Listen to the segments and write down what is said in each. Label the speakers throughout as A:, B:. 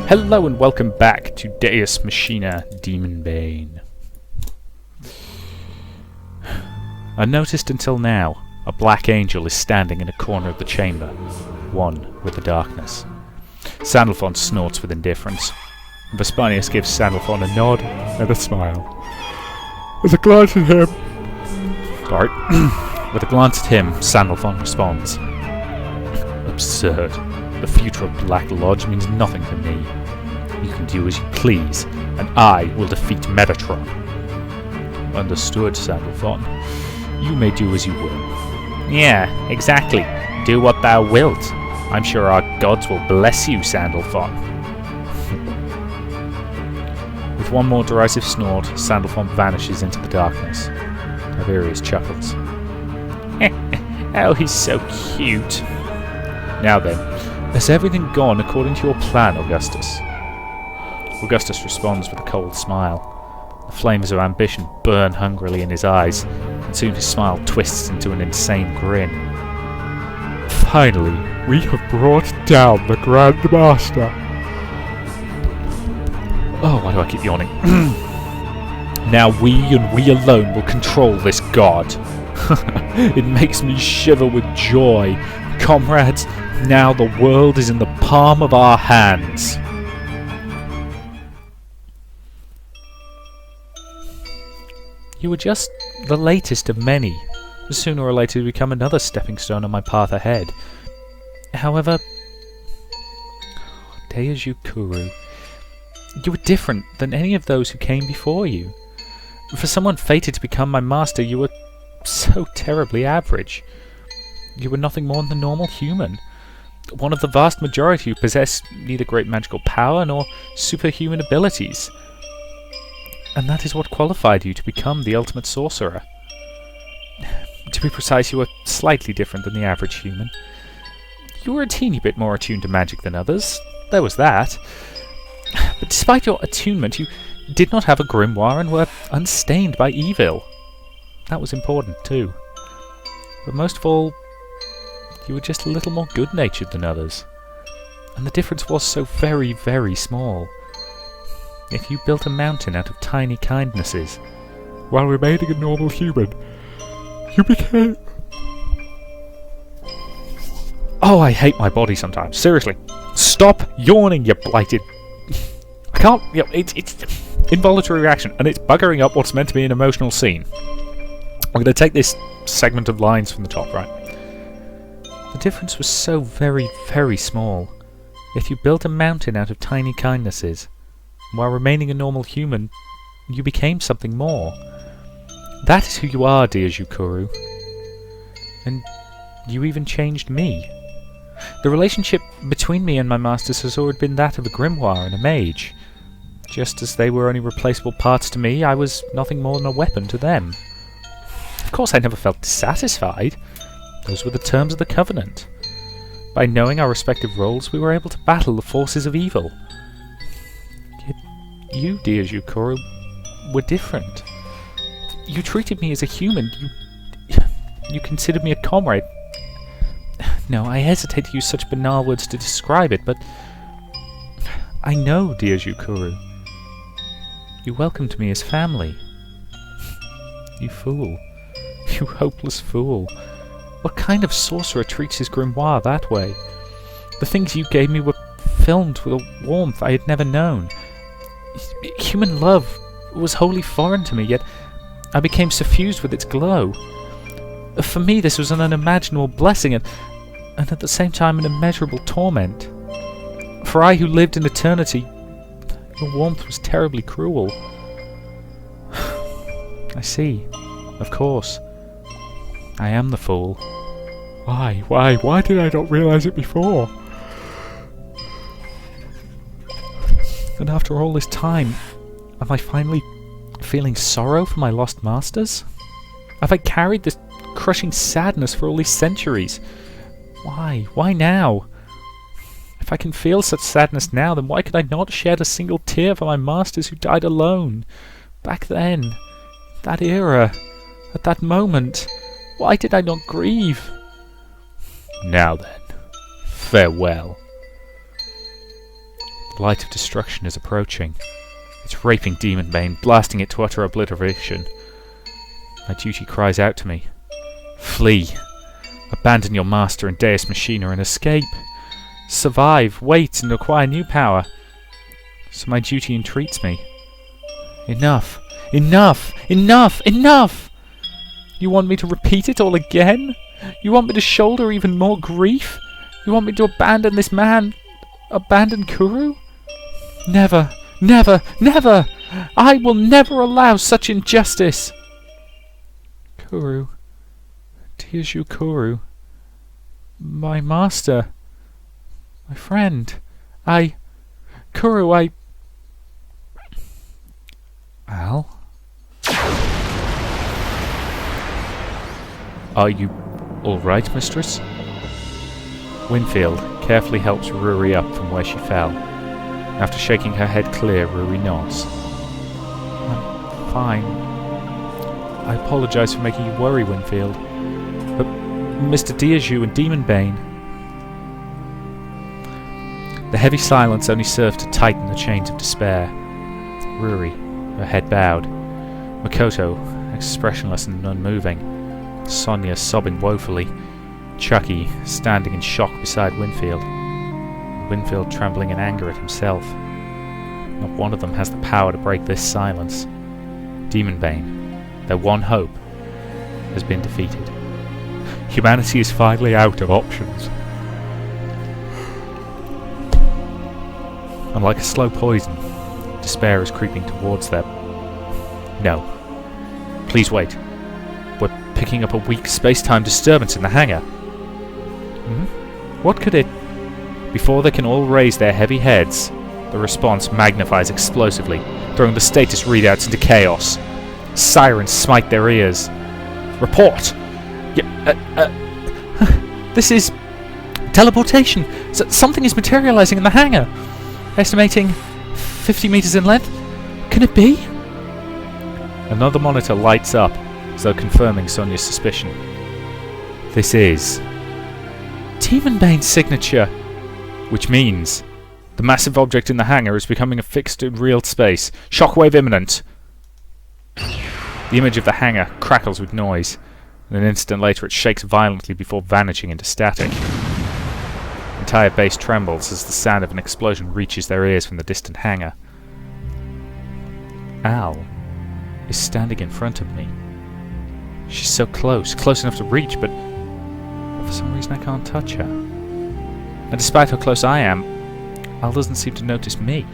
A: Hello and welcome back to Deus Machina Demonbane. Unnoticed until now, a black angel is standing in a corner of the chamber, one with the darkness. Sandalphon snorts with indifference. Vespanius gives Sandalphon a nod and a smile. With a glance at him... With a glance at him, Sandalphon responds. Absurd. The future of Black Lodge means nothing to me. You can do as you please, and I will defeat Metatron. Understood, Sandalphon. You may do as you will. Yeah, exactly. Do what thou wilt. I'm sure our gods will bless you, Sandalphon. With one more derisive snort, Sandalphon vanishes into the darkness. Tiberius chuckles. Oh, he's so cute. Now then, has everything gone according to your plan, Augustus? Augustus responds with a cold smile. The flames of ambition burn hungrily in his eyes, and soon his smile twists into an insane grin. Finally, we have brought down the Grand Master. Oh, why do I keep yawning? Now we and we alone will control this god. It makes me shiver with joy. Comrades, now the world is in the palm of our hands. You were just the latest of many. Sooner or later you become another stepping stone on my path ahead. However, Deus Kuru, you were different than any of those who came before you. For someone fated to become my master, you were so terribly average. You were nothing more than a normal human. One of the vast majority who possess neither great magical power nor superhuman abilities. And that is what qualified you to become the ultimate sorcerer. To be precise, you were slightly different than the average human. You were a teeny bit more attuned to magic than others. There was that. But despite your attunement, you did not have a grimoire and were unstained by evil. That was important too. But most of all, you were just a little more good-natured than others. And the difference was so very, very small. If you built a mountain out of tiny kindnesses, while remaining a normal human, you became... Oh, I hate my body sometimes. Seriously. Stop yawning, you blighted... I can't... You know, it's involuntary reaction, and it's buggering up what's meant to be an emotional scene. I'm going to take this segment of lines from the top, right? The difference was so very, very small. If you built a mountain out of tiny kindnesses, while remaining a normal human, you became something more. That is who you are, Deus Kuru. And you even changed me. The relationship between me and my masters has always been that of a grimoire and a mage. Just as they were only replaceable parts to me, I was nothing more than a weapon to them. Of course, I never felt dissatisfied. Those were the terms of the Covenant. By knowing our respective roles, we were able to battle the forces of evil. Yet you, Deus Kuru, were different. You treated me as a human. You considered me a comrade. No, I hesitate to use such banal words to describe it, but I know, Deus Kuru. You welcomed me as family. You fool. You hopeless fool. What kind of sorcerer treats his grimoire that way? The things you gave me were filmed with a warmth I had never known. Human love was wholly foreign to me, yet I became suffused with its glow. For me this was an unimaginable blessing, and at the same time an immeasurable torment. For I who lived in eternity, your warmth was terribly cruel. I see. Of course. I am the fool. Why did I not realize it before? And after all this time, am I finally feeling sorrow for my lost masters? Have I carried this crushing sadness for all these centuries? Why? Why now? If I can feel such sadness now, then why could I not shed a single tear for my masters who died alone? Back then, that era, at that moment, why did I not grieve? Now then, farewell. The light of destruction is approaching. It's raping Demonbane, blasting it to utter obliteration. My duty cries out to me. Flee. Abandon your master and Deus Machina and escape. Survive, wait, and acquire new power. So my duty entreats me. Enough! Enough! Enough! Enough! You want me to repeat it all again? You want me to shoulder even more grief? You want me to abandon this man? Abandon Kuru? Never! Never! Never! I will never allow such injustice! Kuru. Deus Kuru. My master. My friend. Kuru, Al? Are you alright, mistress? Winfield carefully helps Ruri up from where she fell. After shaking her head clear, Ruri nods. I'm fine. I apologise for making you worry, Winfield. But Mr. Deju and Demonbane... The heavy silence only served to tighten the chains of despair. Ruri, her head bowed. Makoto, expressionless and unmoving. Sonia sobbing woefully. Chucky standing in shock beside Winfield. Winfield trembling in anger at himself. Not one of them has the power to break this silence. Demonbane, their one hope, has been defeated. Humanity is finally out of options. And like a slow poison, despair is creeping towards them. No. Please wait. We're picking up a weak space-time disturbance in the hangar. What could it... Before they can all raise their heavy heads, the response magnifies explosively, throwing the status readouts into chaos. Sirens smite their ears. Report! This is... teleportation! Something is materializing in the hangar! Estimating 50 meters in length? Can it be? Another monitor lights up, as though confirming Sonia's suspicion. This is... Demonbane's signature! Which means... the massive object in the hangar is becoming a fixed in real space. Shockwave imminent! The image of the hangar crackles with noise, and an instant later it shakes violently before vanishing into static. The entire base trembles as the sound of an explosion reaches their ears from the distant hangar. Al is standing in front of me. She's so close enough to reach, but for some reason I can't touch her. And despite how close I am, Al doesn't seem to notice me.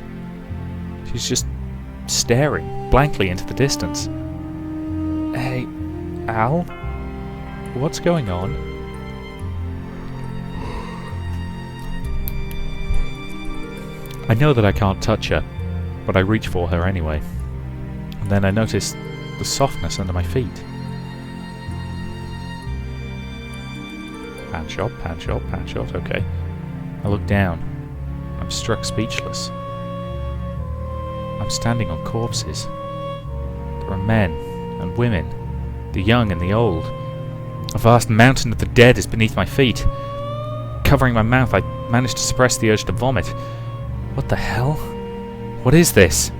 A: She's just staring blankly into the distance. Hey, Al? What's going on? I know that I can't touch her, but I reach for her anyway. And then I notice the softness under my feet. Pan shot, okay. I look down. I'm struck speechless. I'm standing on corpses. There are men and women, the young and the old. A vast mountain of the dead is beneath my feet. Covering my mouth, I manage to suppress the urge to vomit. What the hell? What is this?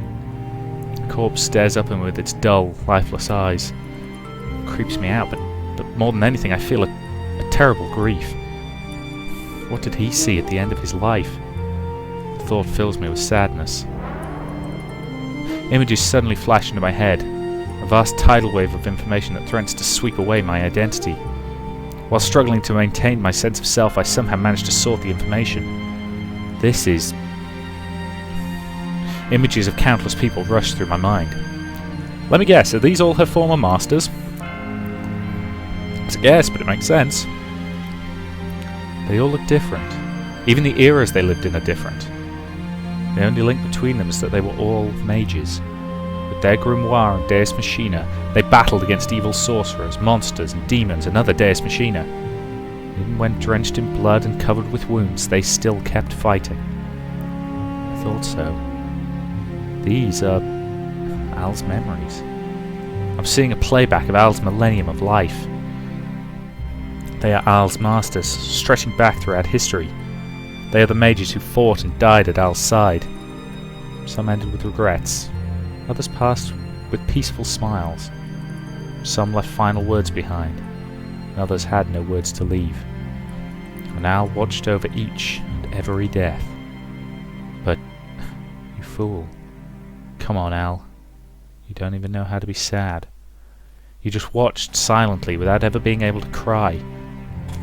A: The corpse stares up at me with its dull, lifeless eyes. It creeps me out, but more than anything I feel a terrible grief. What did he see at the end of his life? The thought fills me with sadness. Images suddenly flash into my head, a vast tidal wave of information that threatens to sweep away my identity. While struggling to maintain my sense of self, I somehow manage to sort the information. This is... Images of countless people rush through my mind. Let me guess, are these all her former masters? It's a guess, but it makes sense. They all look different. Even the eras they lived in are different. The only link between them is that they were all mages. With their grimoire and Deus Machina, they battled against evil sorcerers, monsters, and demons and other Deus Machina. Even when drenched in blood and covered with wounds, they still kept fighting. I thought so. These are Al's memories. I'm seeing a playback of Al's millennium of life. They are Al's masters, stretching back throughout history. They are the mages who fought and died at Al's side. Some ended with regrets. Others passed with peaceful smiles. Some left final words behind, and others had no words to leave. And Al watched over each and every death. But, you fool. Come on, Al. You don't even know how to be sad. You just watched silently without ever being able to cry.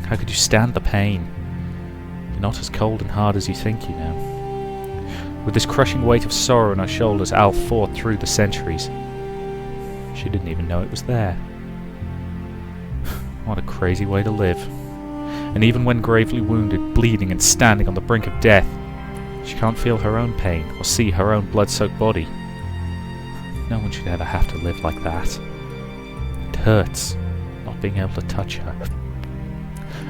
A: How could you stand the pain? You're not as cold and hard as you think, you know. With this crushing weight of sorrow on her shoulders, Al fought through the centuries. She didn't even know it was there. What a crazy way to live. And even when gravely wounded, bleeding and standing on the brink of death, she can't feel her own pain or see her own blood-soaked body. No one should ever have to live like that. It hurts, not being able to touch her.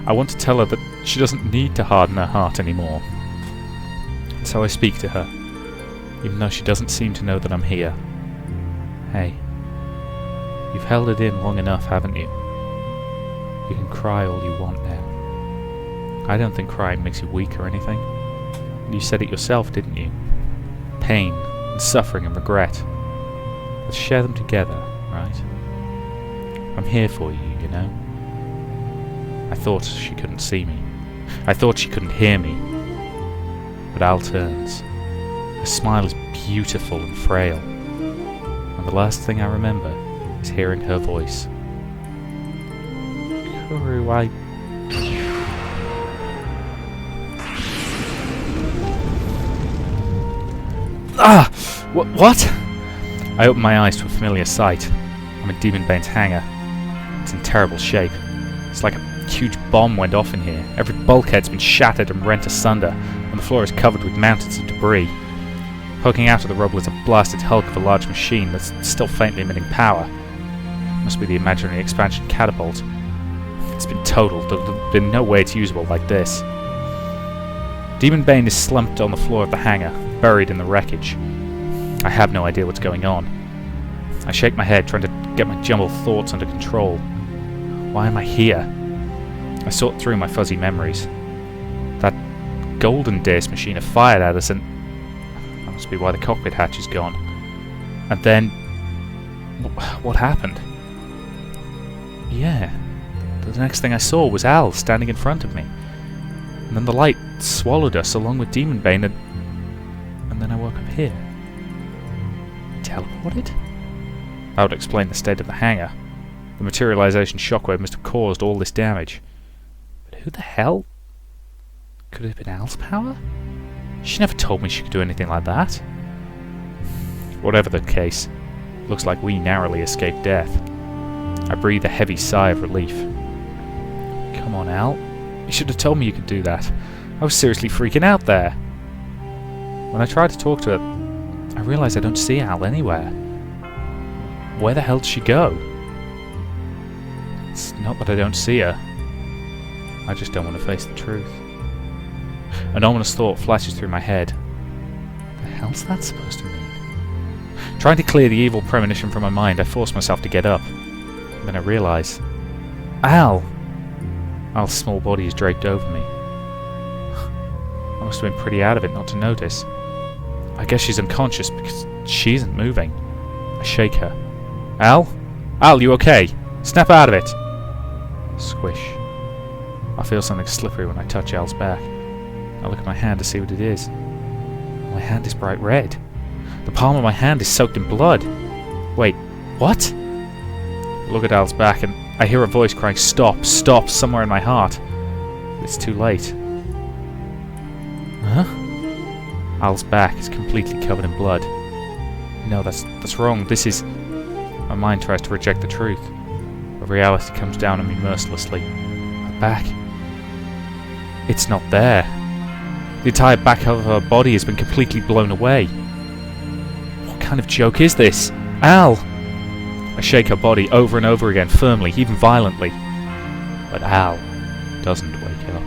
A: I want to tell her that she doesn't need to harden her heart anymore. And so I speak to her, even though she doesn't seem to know that I'm here. Hey, you've held it in long enough, haven't you? You can cry all you want now. I don't think crying makes you weak or anything. You said it yourself, didn't you? Pain and suffering and regret. Let's share them together, right? I'm here for you, you know? I thought she couldn't see me. I thought she couldn't hear me. But Al turns. Her smile is beautiful and frail. And the last thing I remember is hearing her voice. Kuru, Ah! What? I opened my eyes to a familiar sight. I'm in Demonbane's hangar. It's in terrible shape. It's like a huge bomb went off in here. Every bulkhead's been shattered and rent asunder, and the floor is covered with mountains of debris. Poking out of the rubble is a blasted hulk of a large machine that's still faintly emitting power. Must be the imaginary expansion catapult. It's been totaled. There's been no way it's usable like this. Demonbane is slumped on the floor of the hangar, buried in the wreckage. I have no idea what's going on. I shake my head, trying to get my jumbled thoughts under control. Why am I here? I sort through my fuzzy memories. That golden Deus Machina fired at us, and that must be why the cockpit hatch is gone. And then... what happened? Yeah. The next thing I saw was Al standing in front of me. And then the light swallowed us along with Demonbane, and then I woke up here. Teleported? That would explain the state of the hangar. The materialization shockwave must have caused all this damage. But who the hell? Could it have been Al's power? She never told me she could do anything like that. Whatever the case, looks like we narrowly escaped death. I breathe a heavy sigh of relief. Come on, Al. You should have told me you could do that. I was seriously freaking out there. When I tried to talk to her, I realized I don't see Al anywhere. Where the hell did she go? It's not that I don't see her. I just don't want to face the truth. An ominous thought flashes through my head. What the hell's that supposed to mean? Trying to clear the evil premonition from my mind, I force myself to get up. And then I realize... Al! Al's small body is draped over me. I must have been pretty out of it not to notice. I guess she's unconscious because she isn't moving. I shake her. Al? Al, you okay? Snap out of it! Squish. I feel something slippery when I touch Al's back. I look at my hand to see what it is. My hand is bright red. The palm of my hand is soaked in blood. Wait, what? I look at Al's back and I hear a voice crying, "Stop, stop," somewhere in my heart. But it's too late. Huh? Al's back is completely covered in blood. No, that's wrong. This is... My mind tries to reject the truth, but reality comes down on me mercilessly. Her back... It's not there. The entire back of her body has been completely blown away. What kind of joke is this? Al! I shake her body over and over again, firmly, even violently. But Al doesn't wake up.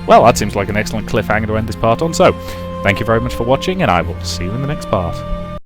A: Well, that seems like an excellent cliffhanger to end this part on, so thank you very much for watching, and I will see you in the next part.